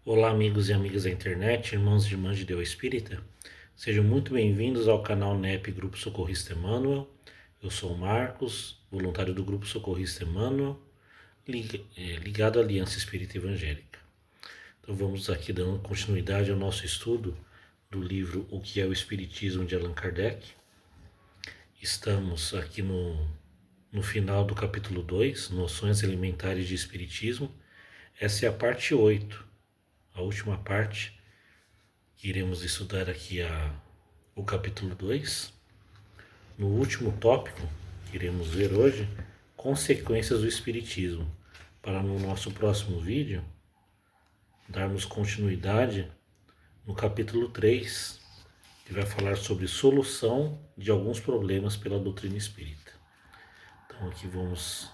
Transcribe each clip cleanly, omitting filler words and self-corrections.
Olá, amigos e amigas da internet, irmãos e irmãs de Deus Espírita. Sejam muito bem-vindos ao canal NEP Grupo Socorrista Emmanuel. Eu sou o Marcos, voluntário do Grupo Socorrista Emmanuel, ligado à Aliança Espírita Evangélica. Então vamos aqui dando continuidade ao nosso estudo do livro O que é o Espiritismo de Allan Kardec. Estamos aqui no final do capítulo 2, Noções Elementares de Espiritismo. Essa é a parte 8. A última parte, que iremos estudar aqui o capítulo 2. No último tópico, que iremos ver hoje, consequências do Espiritismo, para no nosso próximo vídeo darmos continuidade no capítulo 3, que vai falar sobre solução de alguns problemas pela doutrina espírita. Então aqui vamos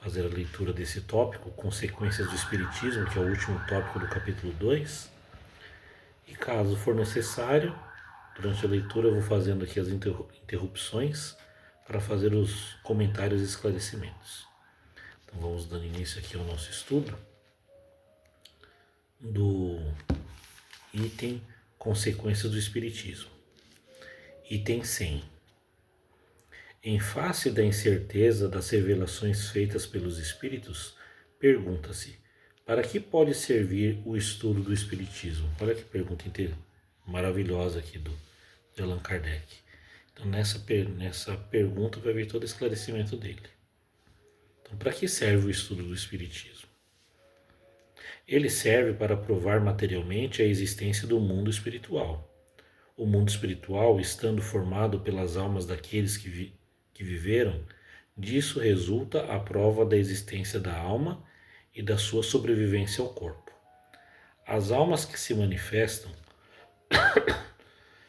fazer a leitura desse tópico, consequências do Espiritismo, que é o último tópico do capítulo 2. E caso for necessário, durante a leitura eu vou fazendo aqui as interrupções para fazer os comentários e esclarecimentos. Então vamos dando início aqui ao nosso estudo do item Consequências do Espiritismo. Item 100. Em face da incerteza das revelações feitas pelos Espíritos, pergunta-se: para que pode servir o estudo do Espiritismo? Olha que pergunta maravilhosa aqui de Allan Kardec. Então nessa pergunta vai vir todo o esclarecimento dele. Então para que serve o estudo do Espiritismo? Ele serve para provar materialmente a existência do mundo espiritual. O mundo espiritual, estando formado pelas almas daqueles que viveram, disso resulta a prova da existência da alma e da sua sobrevivência ao corpo. As almas que se manifestam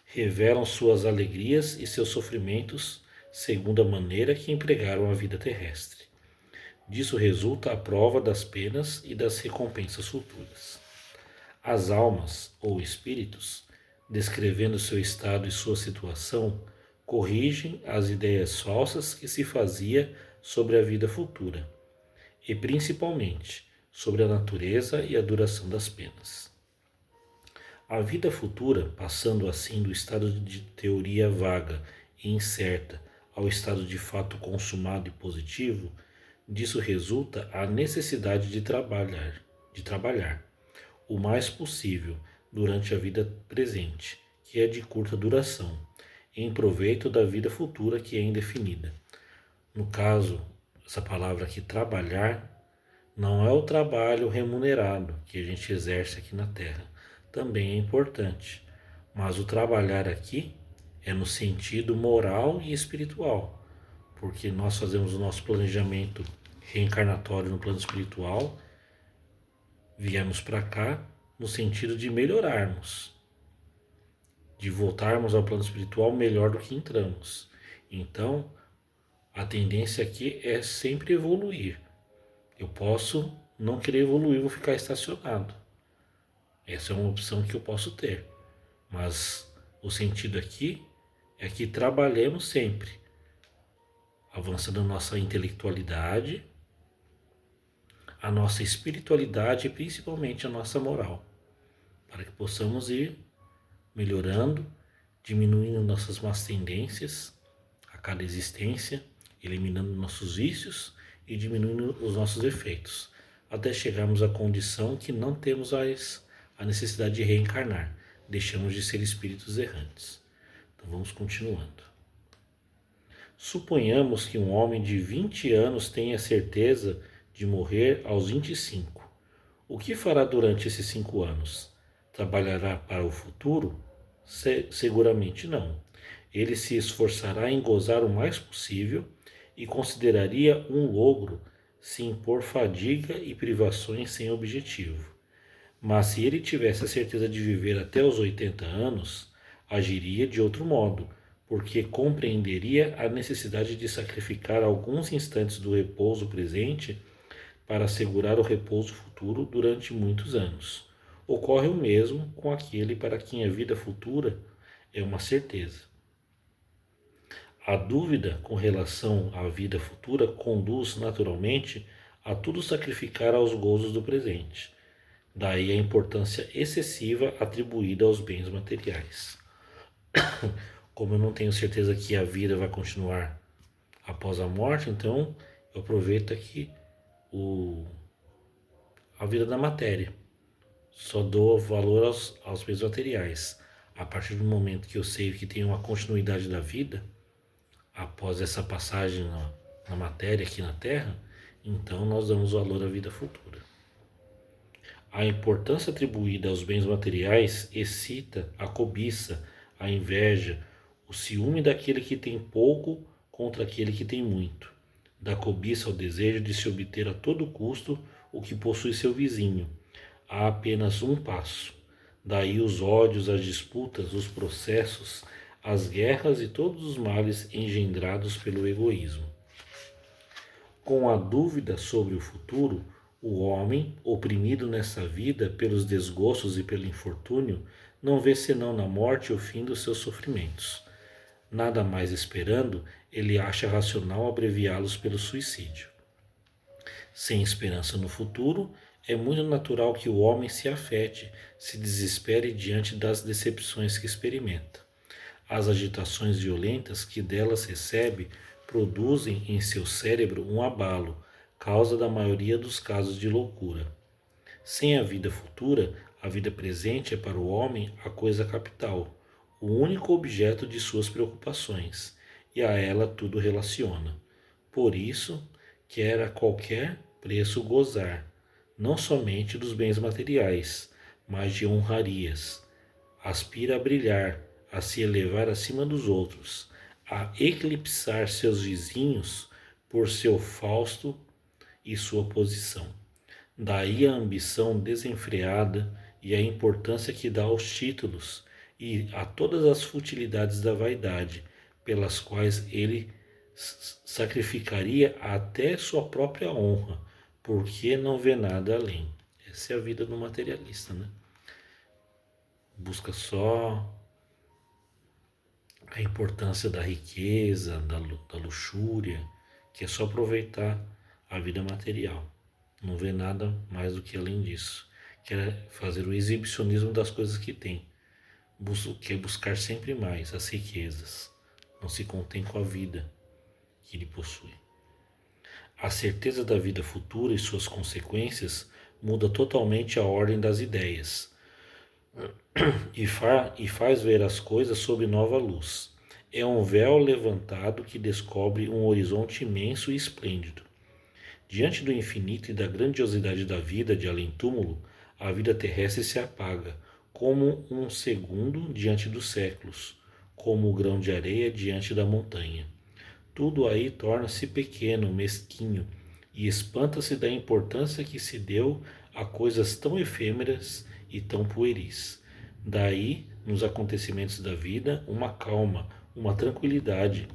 revelam suas alegrias e seus sofrimentos segundo a maneira que empregaram a vida terrestre. Disso resulta a prova das penas e das recompensas futuras. As almas, ou espíritos, descrevendo seu estado e sua situação, corrigem as ideias falsas que se fazia sobre a vida futura, e principalmente sobre a natureza e a duração das penas. A vida futura, passando assim do estado de teoria vaga e incerta ao estado de fato consumado e positivo, disso resulta a necessidade de trabalhar o mais possível durante a vida presente, que é de curta duração, em proveito da vida futura que é indefinida. No caso, essa palavra aqui, trabalhar, não é o trabalho remunerado que a gente exerce aqui na Terra. Também é importante, mas o trabalhar aqui é no sentido moral e espiritual, porque nós fazemos o nosso planejamento reencarnatório no plano espiritual, viemos para cá no sentido de melhorarmos, de voltarmos ao plano espiritual melhor do que entramos. Então, a tendência aqui é sempre evoluir. Eu posso não querer evoluir, vou ficar estacionado. Essa é uma opção que eu posso ter. Mas o sentido aqui é que trabalhemos sempre, avançando a nossa intelectualidade, a nossa espiritualidade e principalmente a nossa moral, para que possamos ir melhorando, diminuindo nossas más tendências a cada existência, eliminando nossos vícios e diminuindo os nossos defeitos, até chegarmos à condição que não temos a necessidade de reencarnar, deixamos de ser espíritos errantes. Então vamos continuando. Suponhamos que um homem de 20 anos tenha certeza de morrer aos 25. O que fará durante esses 5 anos? Trabalhará para o futuro? Seguramente não. Ele se esforçará em gozar o mais possível e consideraria um logro se impor fadiga e privações sem objetivo. Mas se ele tivesse a certeza de viver até os 80 anos, agiria de outro modo, porque compreenderia a necessidade de sacrificar alguns instantes do repouso presente para assegurar o repouso futuro durante muitos anos. Ocorre o mesmo com aquele para quem a vida futura é uma certeza. A dúvida com relação à vida futura conduz naturalmente a tudo sacrificar aos gozos do presente. Daí a importância excessiva atribuída aos bens materiais. Como eu não tenho certeza que a vida vai continuar após a morte, então eu aproveito aqui a vida da matéria. Só dou valor aos bens materiais. A partir do momento que eu sei que tem uma continuidade da vida, após essa passagem na matéria aqui na Terra, então nós damos valor à vida futura. A importância atribuída aos bens materiais excita a cobiça, a inveja, o ciúme daquele que tem pouco contra aquele que tem muito, da cobiça ao desejo de se obter a todo custo o que possui seu vizinho. Há apenas um passo. Daí os ódios, as disputas, os processos, as guerras e todos os males engendrados pelo egoísmo. Com a dúvida sobre o futuro, o homem, oprimido nessa vida pelos desgostos e pelo infortúnio, não vê senão na morte o fim dos seus sofrimentos. Nada mais esperando, ele acha racional abreviá-los pelo suicídio. Sem esperança no futuro, é muito natural que o homem se afete, se desespere diante das decepções que experimenta. As agitações violentas que delas recebe produzem em seu cérebro um abalo, causa da maioria dos casos de loucura. Sem a vida futura, a vida presente é para o homem a coisa capital, o único objeto de suas preocupações, e a ela tudo relaciona. Por isso, quer a qualquer preço gozar, não somente dos bens materiais, mas de honrarias. Aspira a brilhar, a se elevar acima dos outros, a eclipsar seus vizinhos por seu fausto e sua posição. Daí a ambição desenfreada e a importância que dá aos títulos e a todas as futilidades da vaidade, pelas quais ele sacrificaria até sua própria honra, porque não vê nada além. Essa é a vida do materialista, né? Busca só a importância da riqueza, da luxúria, que é só aproveitar a vida material. Não vê nada mais do que além disso. Quer fazer o exibicionismo das coisas que tem. Quer buscar sempre mais as riquezas. Não se contém com a vida que ele possui. A certeza da vida futura e suas consequências muda totalmente a ordem das ideias e faz ver as coisas sob nova luz. É um véu levantado que descobre um horizonte imenso e esplêndido. Diante do infinito e da grandiosidade da vida de além-túmulo, a vida terrestre se apaga, como um segundo diante dos séculos, como o grão de areia diante da montanha. Tudo aí torna-se pequeno, mesquinho, e espanta-se da importância que se deu a coisas tão efêmeras e tão pueris. Daí, nos acontecimentos da vida, uma calma, uma tranquilidade,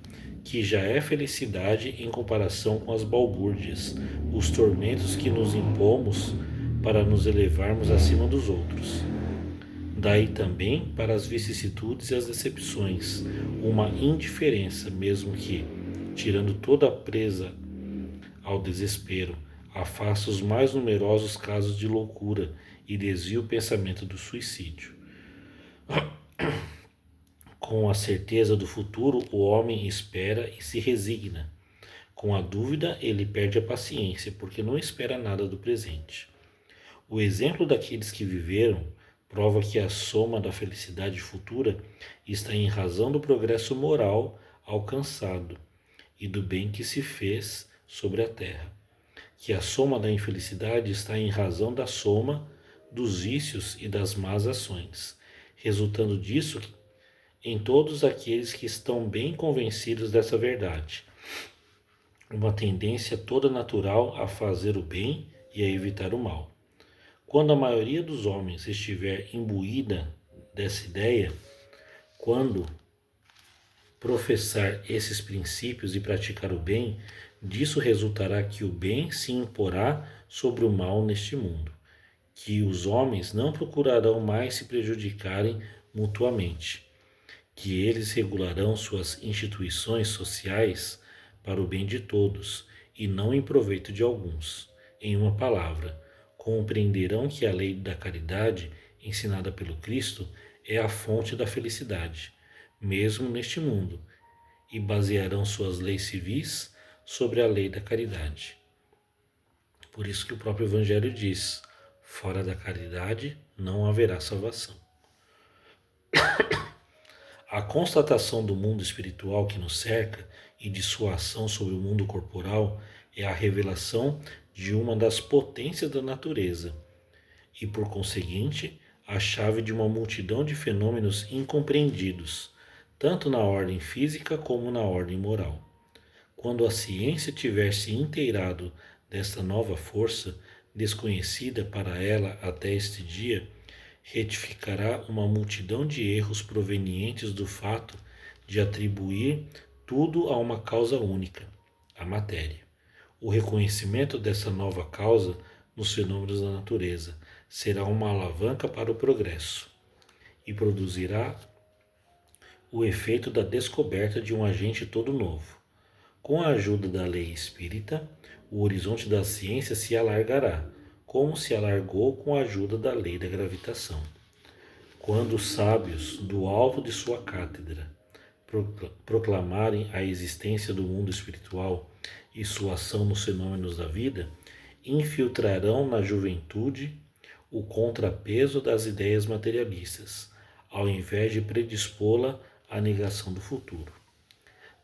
que já é felicidade em comparação com as balbúrdias, os tormentos que nos impomos para nos elevarmos acima dos outros. Daí também para as vicissitudes e as decepções, uma indiferença, mesmo que, tirando toda a presa ao desespero, afasta os mais numerosos casos de loucura e desvia o pensamento do suicídio. Com a certeza do futuro, o homem espera e se resigna. Com a dúvida, ele perde a paciência, porque não espera nada do presente. O exemplo daqueles que viveram prova que a soma da felicidade futura está em razão do progresso moral alcançado e do bem que se fez sobre a terra. Que a soma da infelicidade está em razão da soma dos vícios e das más ações, resultando disso em todos aqueles que estão bem convencidos dessa verdade. Uma tendência toda natural a fazer o bem e a evitar o mal. Quando a maioria dos homens estiver imbuída dessa ideia, quando professar esses princípios e praticar o bem, disso resultará que o bem se imporá sobre o mal neste mundo, que os homens não procurarão mais se prejudicarem mutuamente, que eles regularão suas instituições sociais para o bem de todos e não em proveito de alguns. Em uma palavra, compreenderão que a lei da caridade, ensinada pelo Cristo, é a fonte da felicidade, mesmo neste mundo, e basearão suas leis civis sobre a lei da caridade. Por isso que o próprio Evangelho diz: fora da caridade não haverá salvação. A constatação do mundo espiritual que nos cerca e de sua ação sobre o mundo corporal é a revelação de uma das potências da natureza e, por conseguinte, a chave de uma multidão de fenômenos incompreendidos, tanto na ordem física como na ordem moral. Quando a ciência tiver se inteirado desta nova força, desconhecida para ela até este dia, retificará uma multidão de erros provenientes do fato de atribuir tudo a uma causa única, a matéria. O reconhecimento dessa nova causa nos fenômenos da natureza será uma alavanca para o progresso e produzirá o efeito da descoberta de um agente todo novo. Com a ajuda da lei espírita, o horizonte da ciência se alargará, como se alargou com a ajuda da lei da gravitação. Quando os sábios, do alto de sua cátedra, proclamarem a existência do mundo espiritual e sua ação nos fenômenos da vida, infiltrarão na juventude o contrapeso das ideias materialistas, ao invés de predispô-la à negação do futuro.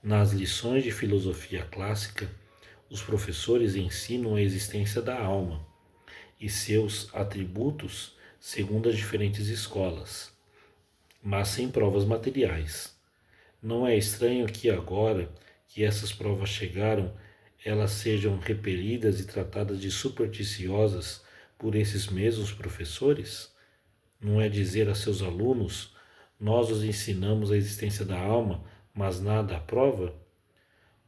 Nas lições de filosofia clássica, os professores ensinam a existência da alma e seus atributos segundo as diferentes escolas, mas sem provas materiais. Não é estranho que agora que essas provas chegaram, elas sejam repelidas e tratadas de supersticiosas por esses mesmos professores? Não é dizer a seus alunos: nós os ensinamos a existência da alma, mas nada à prova?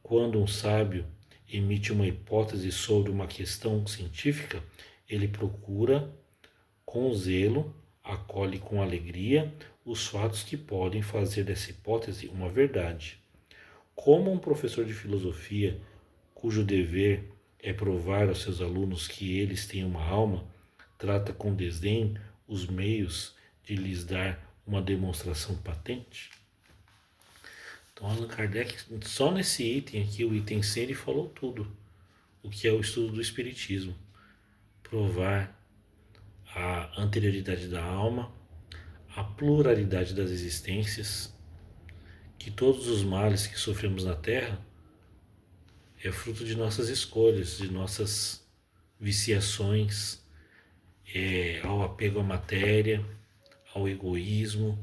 Quando um sábio emite uma hipótese sobre uma questão científica, ele procura com zelo, acolhe com alegria os fatos que podem fazer dessa hipótese uma verdade. Como um professor de filosofia, cujo dever é provar aos seus alunos que eles têm uma alma, trata com desdém os meios de lhes dar uma demonstração patente? Então, Allan Kardec, só nesse item aqui, o item 100, ele falou tudo o que é o estudo do Espiritismo. Provar a anterioridade da alma, a pluralidade das existências, que todos os males que sofremos na Terra é fruto de nossas escolhas, de nossas viciações, ao apego à matéria, ao egoísmo,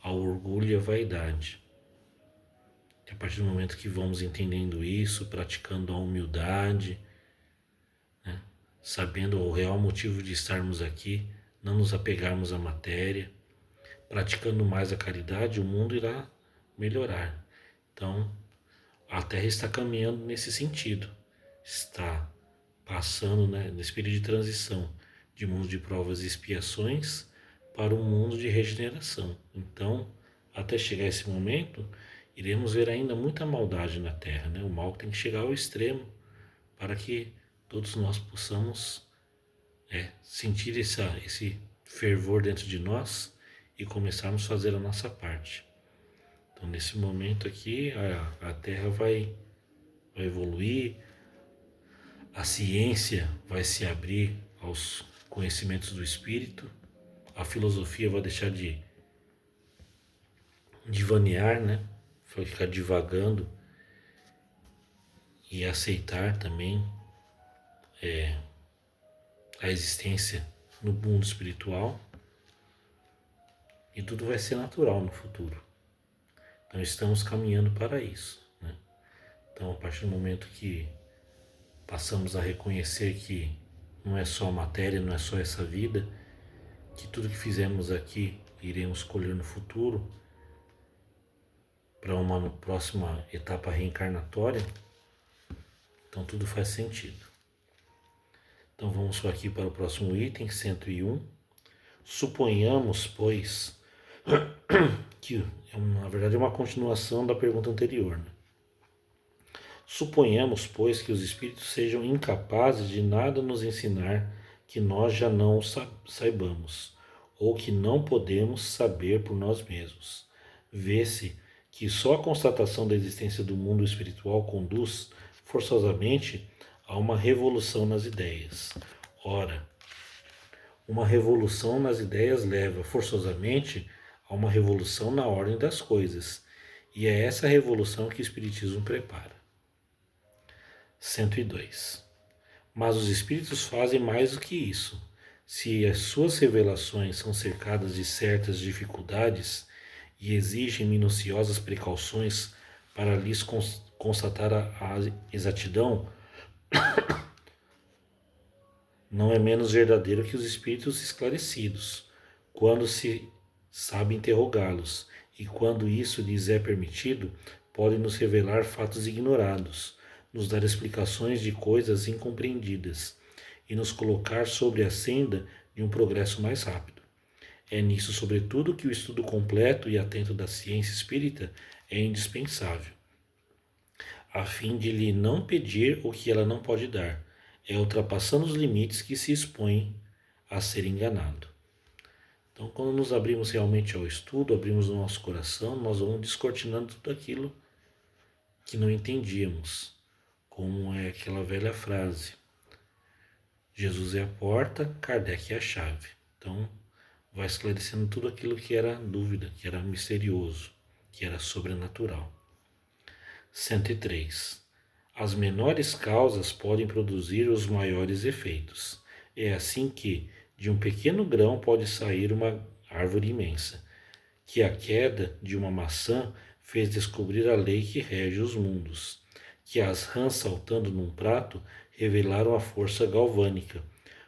ao orgulho e à vaidade. E a partir do momento que vamos entendendo isso, praticando a humildade, né, sabendo o real motivo de estarmos aqui, não nos apegarmos à matéria, praticando mais a caridade, o mundo irá melhorar. Então, a Terra está caminhando nesse sentido, está passando, né, nesse período de transição de mundo de provas e expiações para um mundo de regeneração. Então, até chegar esse momento, iremos ver ainda muita maldade na Terra, né? O mal tem que chegar ao extremo para que todos nós possamos sentir esse fervor dentro de nós e começarmos a fazer a nossa parte. Então, nesse momento aqui, a Terra vai evoluir, a ciência vai se abrir aos conhecimentos do Espírito, a filosofia vai deixar de divanear, né? Vai ficar divagando e aceitar também a existência no mundo espiritual, e tudo vai ser natural no futuro. Então estamos caminhando para isso, né? Então, a partir do momento que passamos a reconhecer que não é só a matéria, não é só essa vida, que tudo que fizemos aqui iremos colher no futuro para uma próxima etapa reencarnatória, então tudo faz sentido. Então vamos aqui para o próximo item, 101. Suponhamos, pois, que na verdade é uma continuação da pergunta anterior, né? Suponhamos, pois, que os espíritos sejam incapazes de nada nos ensinar que nós já não saibamos, ou que não podemos saber por nós mesmos. Vê-se que só a constatação da existência do mundo espiritual conduz, forçosamente, a uma revolução nas ideias. Ora, uma revolução nas ideias leva, forçosamente, a uma revolução na ordem das coisas, e é essa revolução que o Espiritismo prepara. 102. Mas os Espíritos fazem mais do que isso. Se as suas revelações são cercadas de certas dificuldades e exigem minuciosas precauções para lhes constatar a exatidão, não é menos verdadeiro que os espíritos esclarecidos, quando se sabe interrogá-los, e quando isso lhes é permitido, podem nos revelar fatos ignorados, nos dar explicações de coisas incompreendidas e nos colocar sobre a senda de um progresso mais rápido. É nisso, sobretudo, que o estudo completo e atento da ciência espírita é indispensável, a fim de lhe não pedir o que ela não pode dar. É ultrapassando os limites que se expõe a ser enganado. Então, quando nos abrimos realmente ao estudo, abrimos o nosso coração, nós vamos descortinando tudo aquilo que não entendíamos, como é aquela velha frase: Jesus é a porta, Kardec é a chave. Então, vai esclarecendo tudo aquilo que era dúvida, que era misterioso, que era sobrenatural. 103. As menores causas podem produzir os maiores efeitos. É assim que, de um pequeno grão pode sair uma árvore imensa, que a queda de uma maçã fez descobrir a lei que rege os mundos, que as rãs saltando num prato revelaram a força galvânica.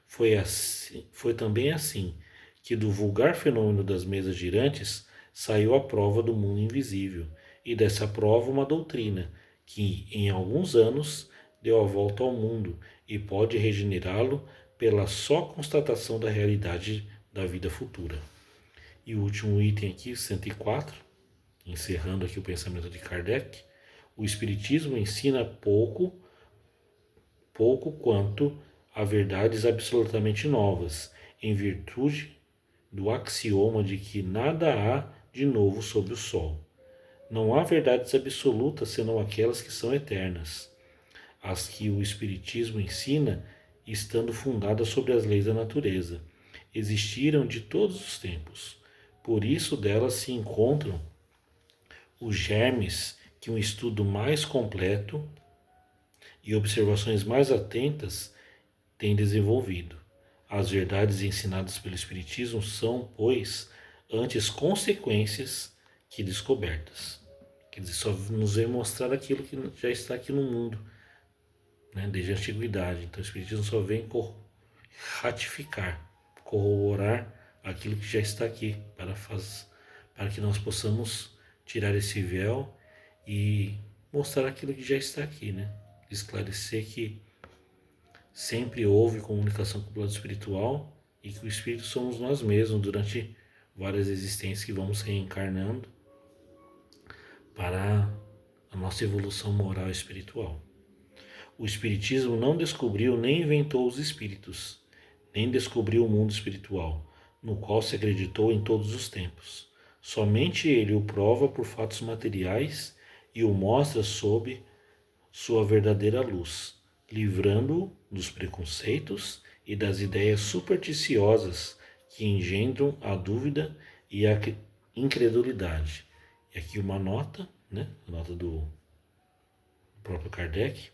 Foi também assim que do vulgar fenômeno das mesas girantes saiu a prova do mundo invisível, e dessa prova uma doutrina, que em alguns anos deu a volta ao mundo e pode regenerá-lo pela só constatação da realidade da vida futura. E o último item aqui, 104, encerrando aqui o pensamento de Kardec: o Espiritismo ensina pouco quanto a verdades absolutamente novas, em virtude do axioma de que nada há de novo sob o sol. Não há verdades absolutas senão aquelas que são eternas, as que o Espiritismo ensina estando fundadas sobre as leis da natureza. Existiram de todos os tempos, por isso delas se encontram os germes que um estudo mais completo e observações mais atentas têm desenvolvido. As verdades ensinadas pelo Espiritismo são, pois, antes consequências que descobertas. Quer dizer, só nos vem mostrar aquilo que já está aqui no mundo, né, desde a antiguidade. Então o Espiritismo só vem ratificar, corroborar aquilo que já está aqui, para que nós possamos tirar esse véu e mostrar aquilo que já está aqui, né? Esclarecer que sempre houve comunicação com o plano espiritual e que o espírito somos nós mesmos durante várias existências que vamos reencarnando para a nossa evolução moral e espiritual. O Espiritismo não descobriu nem inventou os espíritos, nem descobriu o mundo espiritual, no qual se acreditou em todos os tempos. Somente ele o prova por fatos materiais e o mostra sob sua verdadeira luz, livrando-o dos preconceitos e das ideias supersticiosas que engendram a dúvida e a incredulidade. E aqui uma nota, né? A nota do próprio Kardec.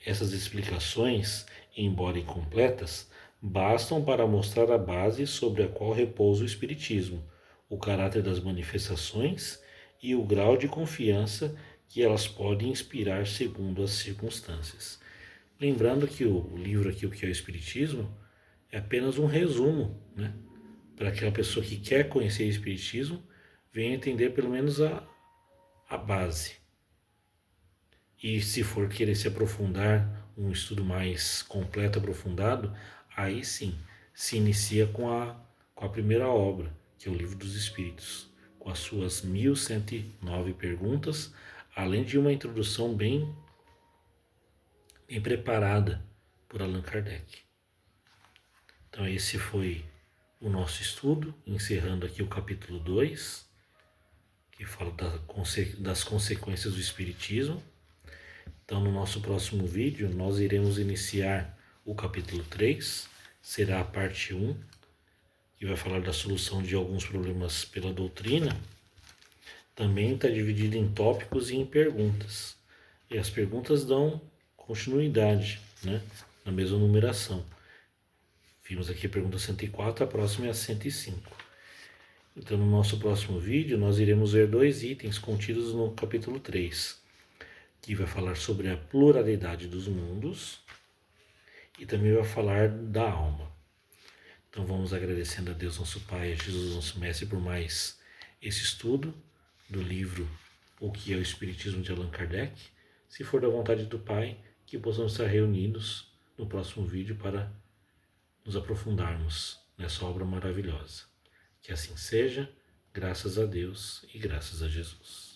Essas explicações, embora incompletas, bastam para mostrar a base sobre a qual repousa o Espiritismo, o caráter das manifestações e o grau de confiança que elas podem inspirar segundo as circunstâncias. Lembrando que o livro aqui, O que é o Espiritismo, é apenas um resumo, né? Para aquela pessoa que quer conhecer o Espiritismo, venha entender pelo menos a base. E se for querer se aprofundar, um estudo mais completo, aprofundado, aí sim, se inicia com a primeira obra, que é o Livro dos Espíritos, com as suas 1109 perguntas, além de uma introdução bem preparada por Allan Kardec. Então esse foi o nosso estudo, encerrando aqui o capítulo 2, que fala das consequências do Espiritismo. Então no nosso próximo vídeo nós iremos iniciar o capítulo 3, será a parte 1, que vai falar da solução de alguns problemas pela doutrina. Também está dividido em tópicos e em perguntas. E as perguntas dão continuidade, né, na mesma numeração. Vimos aqui a pergunta 104, a próxima é a 105. Então, no nosso próximo vídeo, nós iremos ver 2 itens contidos no capítulo 3, que vai falar sobre a pluralidade dos mundos e também vai falar da alma. Então, vamos agradecendo a Deus, nosso Pai, a Jesus, nosso Mestre, por mais esse estudo do livro O que é o Espiritismo de Allan Kardec. Se for da vontade do Pai, que possamos estar reunidos no próximo vídeo para nos aprofundarmos nessa obra maravilhosa. Que assim seja, graças a Deus e graças a Jesus.